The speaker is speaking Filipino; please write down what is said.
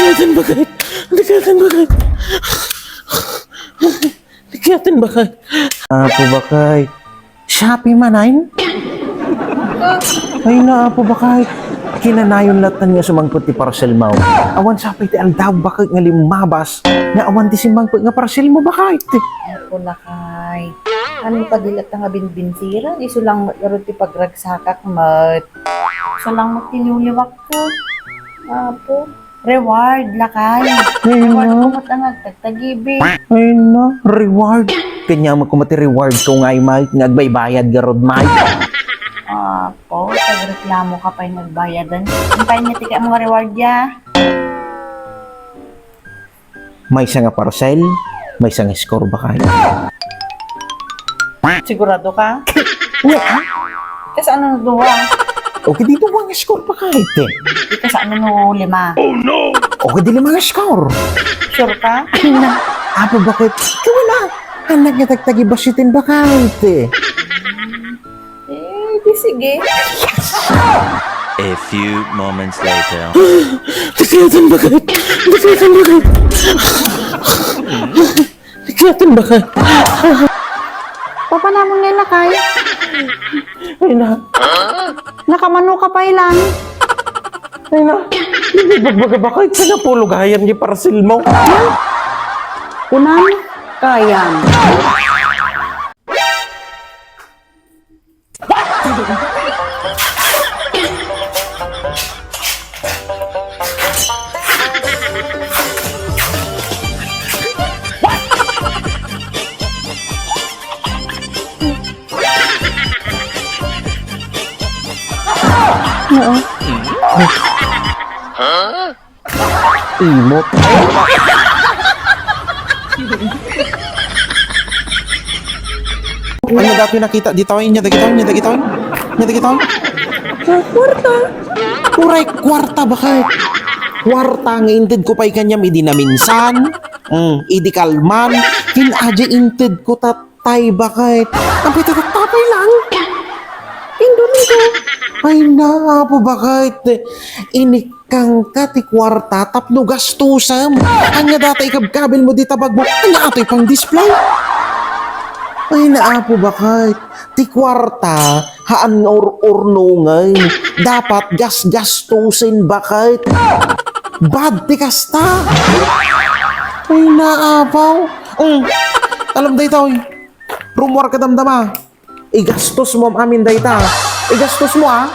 Nagkatan bakit? Nagkatan bakit? Nagkatan bakit? Apo bakit? Shopee manayin? Ay na apo bakit? Kinanayon latan nga sumangkot ti parcel mo. Awan sapay ti aldaw bakit nga limabas. Nga awan ti simangkot nga parcel mo bakit? Ako na kay. Ano pa dilat nga binbinsiran? Iso lang matlarot ti pagragsakak mat. Iso lang magtinuliwak ko. Apo. Reward lakay. Reward ko matangag tagtagibi. Ay na, reward. Kanya mo kumati reward ko nga ay Mike. Nagbaybayad garod Mike. Apo, tagreklamo ka pa yung nagbayadan. Antayin niya tika mga reward ya. May isang nga parcel, may isang score ba kayo? Sigurado ka? Nga, Kasi ano duwa? okay dito mga score pa kahit eh. Kasi ano no lima? Okay dili mga score. Sure ka? Na, apo bakit? Wala. Anak nga tagtagi basitin ba kahit eh. Di sige. A few moments later. Nagkatan bakit? Nagkatan bakit? Nagkatan bakit? Papa namon nila kay. Ay na, Nakamano ka pa ilan? ay na. Hindi bagbaga bakit? Sa napulugayan niya parcel mo. Unang kayan. Imot. Ano dati nakita? Ditawin niya, dagitawin niya, dagitawin. Niya, dagitawin. Kwarta. Kuray, kwarta bakit? Kwarta nga inted ko pa'y kanyam idi na minsan. Idi kalman. Kinaadya inted ko tatay bakit? Ang pito tatapay lang. Indonito. Ay na po bakit? Inikang kati kwarta tapno gastusam. Ang nga dati ikabkabil mo di tabag mo. Ang nga ato'y pang display. Ay naapo bakit? Ti kwarta, haan or-ornongay. Dapat gas-gastusin bakit? Bad ti kasta. Ay naapaw. Alam day tao, rumor ka damdama. Igastos mo ang amin day ta. Igastos mo ah.